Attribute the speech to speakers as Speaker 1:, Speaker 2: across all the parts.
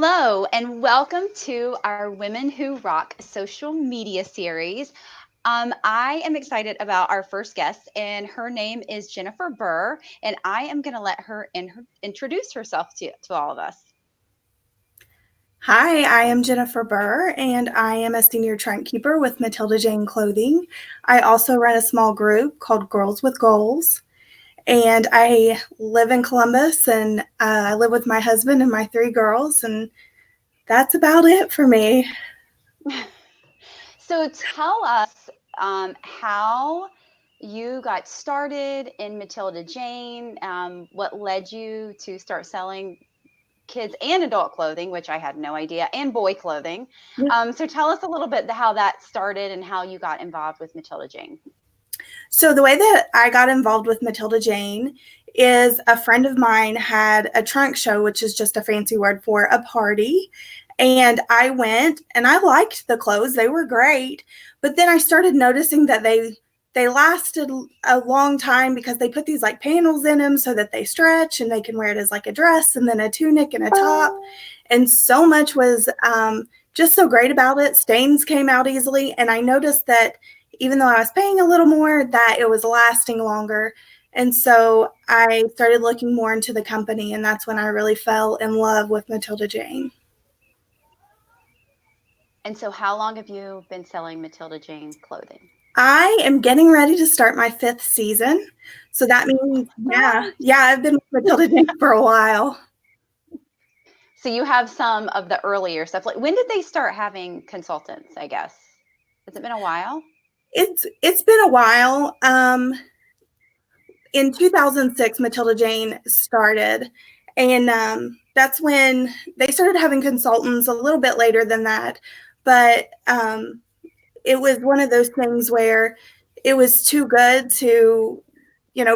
Speaker 1: Hello, and welcome to our Women Who Rock social media series. I am excited about our first guest, and her name is Jennifer Burr, and I am going to let her introduce herself to all of us.
Speaker 2: Hi, I am Jennifer Burr, and I am a senior trunk keeper with Matilda Jane Clothing. I also run a small group called Girls with Goals, and I live in Columbus, and I live with my husband and my three girls, and that's about it for me.
Speaker 1: So tell us how you got started in Matilda Jane, what led you to start selling kids and adult clothing, which I had no idea, and boy clothing. So tell us a little bit how that started and how you got involved with Matilda Jane.
Speaker 2: So, the way that I got involved with Matilda Jane is a friend of mine had a trunk show, which is just a fancy word for a party. And I went and I liked the clothes. They were great. But then I started noticing that they lasted a long time because they put these like panels in them so that they stretch and they can wear it as like a dress and then a tunic and a top. And so much was just so great about it. Stains came out easily. And I noticed that even though I was paying a little more, that it was lasting longer. And so I started looking more into the company, and that's when I really fell in love with Matilda Jane.
Speaker 1: And so, how long have you been selling Matilda Jane clothing?
Speaker 2: I am getting ready to start my 5th season. So that means, I've been with Matilda Jane for a while.
Speaker 1: So you have some of the earlier stuff. Like, when did they start having consultants, I guess? Has it been a while?
Speaker 2: It's been a while. In 2006, Matilda Jane started, and that's when they started having consultants a little bit later than that. But it was one of those things where it was too good to,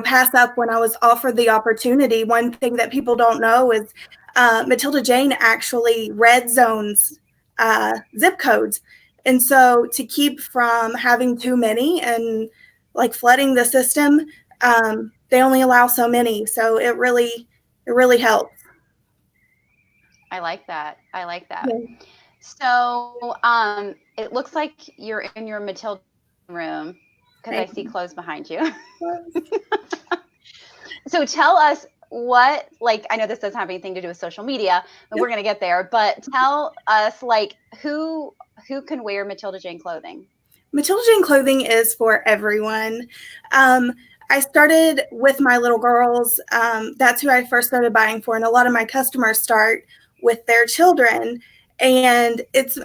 Speaker 2: pass up when I was offered the opportunity. One thing that people don't know is Matilda Jane actually red zones zip codes. And so to keep from having too many and like flooding the system, they only allow so many. So it really helps.
Speaker 1: I like that. I like that.
Speaker 2: Yeah.
Speaker 1: So, it looks like you're in your Matilda room because I see clothes behind you. So tell us what, like, I know this doesn't have anything to do with social media, but we're going to get there, but tell us, like, who can wear Matilda Jane clothing?
Speaker 2: Matilda Jane Clothing is for everyone. Um, I started with my little girls. That's who I first started buying for. And a lot of my customers start with their children. And it's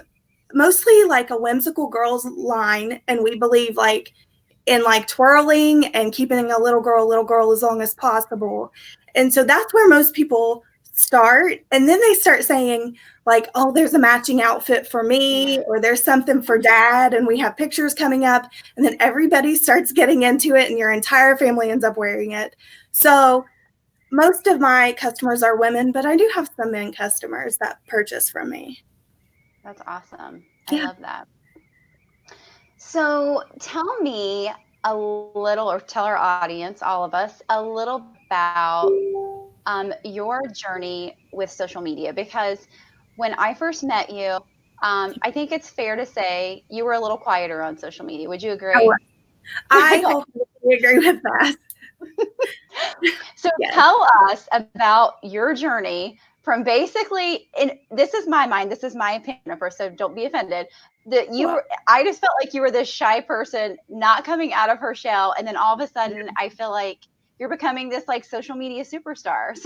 Speaker 2: mostly like a whimsical girls line. And we believe like in like twirling and keeping a little girl as long as possible. And so that's where most people start. And then they start saying, like, oh, there's a matching outfit for me, or there's something for dad, and we have pictures coming up. And then everybody starts getting into it, and your entire family ends up wearing it. So most of my customers are women, but I do have some men customers that purchase from me.
Speaker 1: That's awesome. I
Speaker 2: Yeah.
Speaker 1: love that. So tell me a little, or tell our audience, all of us, a little about your journey with social media. Because when I first met you, I think it's fair to say you were a little quieter on social media. Would you agree?
Speaker 2: I
Speaker 1: Okay.
Speaker 2: wholeheartedly agree with that.
Speaker 1: So
Speaker 2: Yes.
Speaker 1: tell us about your journey from basically, and this is my mind, this is my opinion, first, so don't be offended. That you
Speaker 2: Well,
Speaker 1: were, I just felt like you were this shy person not coming out of her shell, and then all of a sudden, I feel like you're becoming this like social media superstar.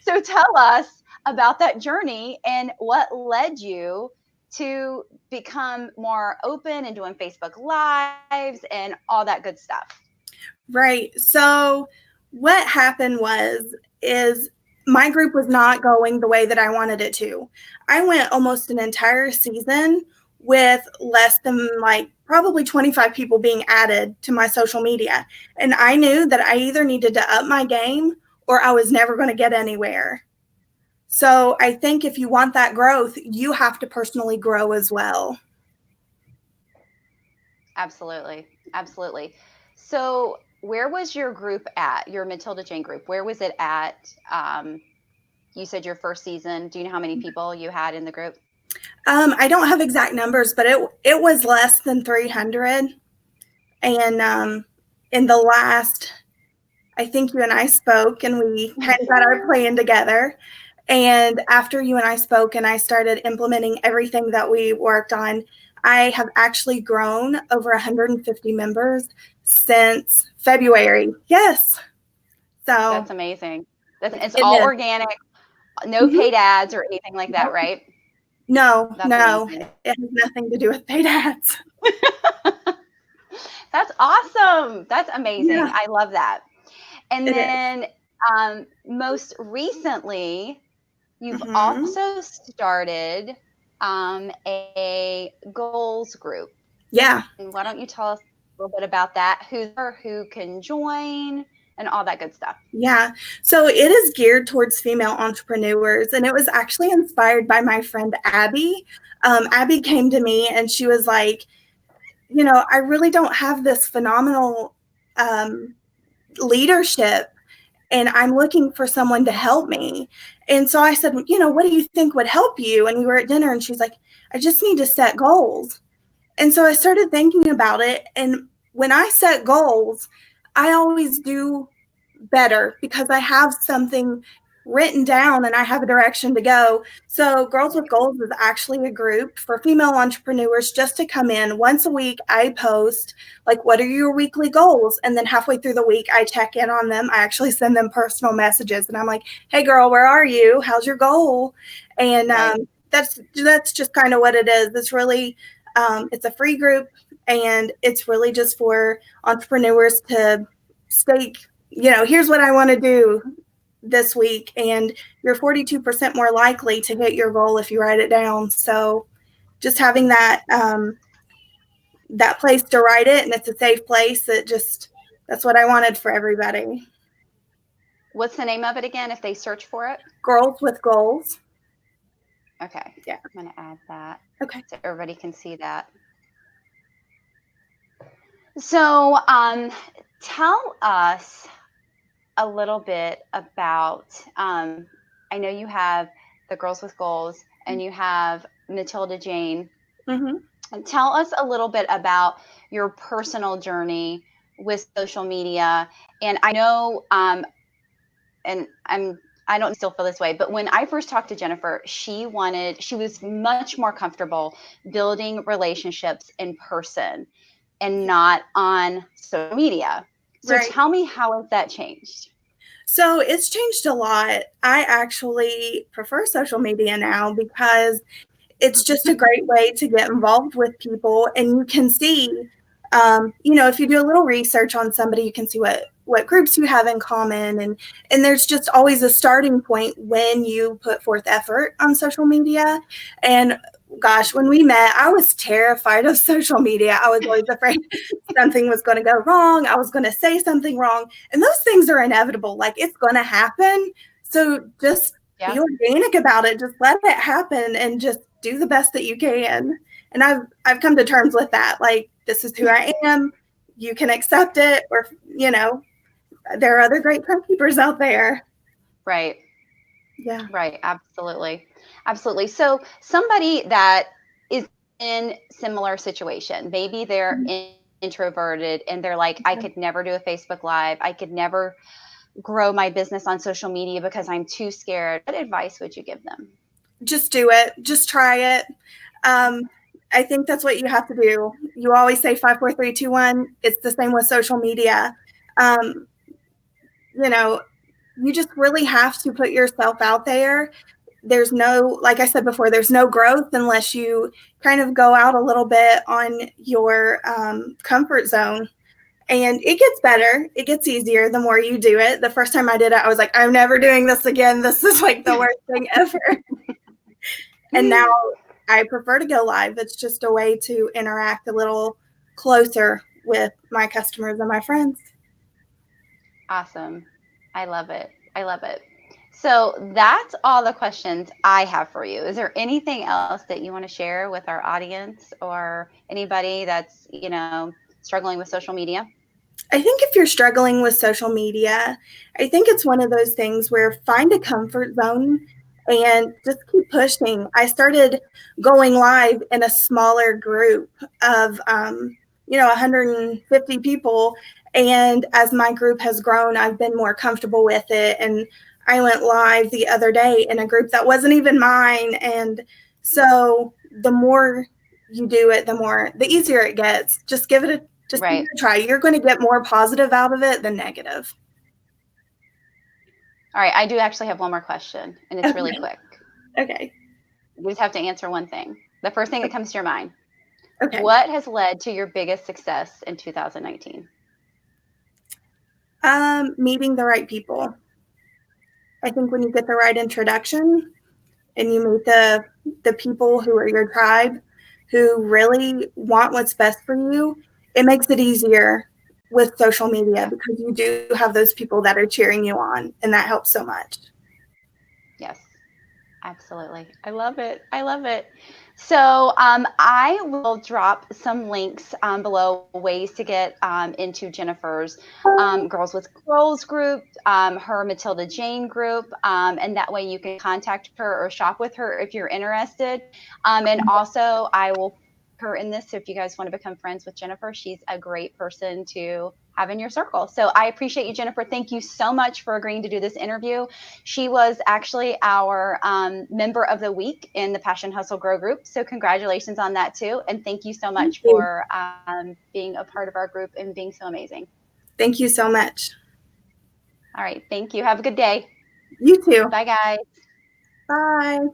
Speaker 1: So tell us about that journey and what led you to become more open and doing Facebook Lives and all that good stuff.
Speaker 2: right. So what happened is my group was not going the way that I wanted it to. I went almost an entire season with less than like probably 25 people being added to my social media. And I knew that I either needed to up my game or I was never going to get anywhere. So I think if you want that growth, you have to personally grow as well.
Speaker 1: Absolutely. Absolutely. So, where was your group at? Your Matilda Jane group? Where was it at? you said your first season, do you know how many people you had in the group?
Speaker 2: I don't have exact numbers, but it was less than 300. And in the last, I think you and I spoke and we kind of got our plan together. And after you and I spoke and I started implementing everything that we worked on, I have actually grown over 150 members since February. Yes. So
Speaker 1: That's amazing. It's
Speaker 2: it
Speaker 1: all
Speaker 2: is.
Speaker 1: organic, no
Speaker 2: Mhm.
Speaker 1: paid ads or anything like that, right?
Speaker 2: No,
Speaker 1: That's
Speaker 2: no,
Speaker 1: amazing.
Speaker 2: it has nothing to do with paid ads.
Speaker 1: That's awesome. That's amazing.
Speaker 2: Yeah,
Speaker 1: I love that. And
Speaker 2: it is.
Speaker 1: then most recently, you've
Speaker 2: Mhm.
Speaker 1: also started a goals group.
Speaker 2: Yeah.
Speaker 1: And why don't you tell us a little bit about that? Who can join and all that good stuff?
Speaker 2: Yeah. So it is geared towards female entrepreneurs, and it was actually inspired by my friend Abby. Abby came to me and she was like, I really don't have this phenomenal um, leadership, and I'm looking for someone to help me. And so I said, what do you think would help you? And we were at dinner, and she's like, I just need to set goals. And so I started thinking about it. And when I set goals, I always do better because I have something written down and I have a direction to go. So, Girls with Goals is actually a group for female entrepreneurs just to come in once a week. I post, like, what are your weekly goals? And then halfway through the week, I check in on them. I actually send them personal messages and I'm like, hey, girl, where are you? How's your goal? And
Speaker 1: Right.
Speaker 2: that's just kind of what it is. It's really, it's a free group and it's really just for entrepreneurs to stake, here's what I want to do this week. And you're 42% more likely to hit your goal if you write it down. So just having that place to write it, and it's a safe place, that's what I wanted for everybody.
Speaker 1: What's the name of it again if they search for it?
Speaker 2: Girls with Goals.
Speaker 1: Okay.
Speaker 2: Yeah.
Speaker 1: I'm going to add that
Speaker 2: Okay.
Speaker 1: so everybody can see that. So tell us a little bit about, I know you have the Girls with Goals and you have Matilda Jane.
Speaker 2: Mm-hmm.
Speaker 1: And tell us a little bit about your personal journey with social media. And I know, and I don't still feel this way, but when I first talked to Jennifer, she was much more comfortable building relationships in person and not on social media. So
Speaker 2: Right.
Speaker 1: tell me, how has that changed?
Speaker 2: So it's changed a lot. I actually prefer social media now because it's just a great way to get involved with people, and you can see, if you do a little research on somebody, you can see what groups you have in common, and there's just always a starting point when you put forth effort on social media. And gosh, when we met, I was terrified of social media. I was always afraid something was going to go wrong. I was going to say something wrong, and those things are inevitable. Like, it's going to happen. So just be organic about it. Just let it happen and just do the best that you can. And I've come to terms with that. Like, this is who I am. You can accept it, or there are other great timekeepers out there.
Speaker 1: Right.
Speaker 2: Yeah.
Speaker 1: Right. Absolutely. Absolutely. So somebody that is in similar situation, maybe they're introverted and they're like, I could never do a Facebook Live. I could never grow my business on social media because I'm too scared. What advice would you give them?
Speaker 2: Just do it. Just try it. I think that's what you have to do. You always say 5, 4, 3, 2, 1. It's the same with social media. You just really have to put yourself out there. There's no, like I said before, there's no growth unless you kind of go out a little bit on your comfort zone. And it gets better. It gets easier the more you do it. The first time I did it, I was like, I'm never doing this again. This is like the worst thing ever. And now I prefer to go live. It's just a way to interact a little closer with my customers and my friends.
Speaker 1: Awesome. I love it. I love it. So that's all the questions I have for you. Is there anything else that you want to share with our audience or anybody that's, struggling with social media?
Speaker 2: I think if you're struggling with social media, I think it's one of those things where find a comfort zone and just keep pushing. I started going live in a smaller group of, 150 people. And as my group has grown, I've been more comfortable with it. And I went live the other day in a group that wasn't even mine. And so the more you do it, the easier it gets. Just give it a
Speaker 1: Right.
Speaker 2: try. You're going to get more positive out of it than negative.
Speaker 1: All right. I do actually have one more question, and it's really quick.
Speaker 2: Okay.
Speaker 1: You just have to answer one thing. The first thing that comes to your mind.
Speaker 2: Okay.
Speaker 1: What has led to your biggest success in 2019?
Speaker 2: Meeting the right people. I think when you get the right introduction and you meet the people who are your tribe, who really want what's best for you, it makes it easier with social media because you do have those people that are cheering you on, and that helps so much.
Speaker 1: Yes, absolutely. I love it. I love it. So I will drop some links below, ways to get into Jennifer's Girls with Girls group, her Matilda Jane group, and that way you can contact her or shop with her if you're interested. And also I will put her in this, so if you guys want to become friends with Jennifer, she's a great person to have in your circle. So I appreciate you, Jennifer. Thank you so much for agreeing to do this interview. She was actually our member of the week in the Passion Hustle Grow group. So congratulations on that too. And thank you so much for being a part of our group and being so amazing.
Speaker 2: Thank you so much.
Speaker 1: All right. Thank you. Have a good day.
Speaker 2: You too.
Speaker 1: Bye, guys.
Speaker 2: Bye.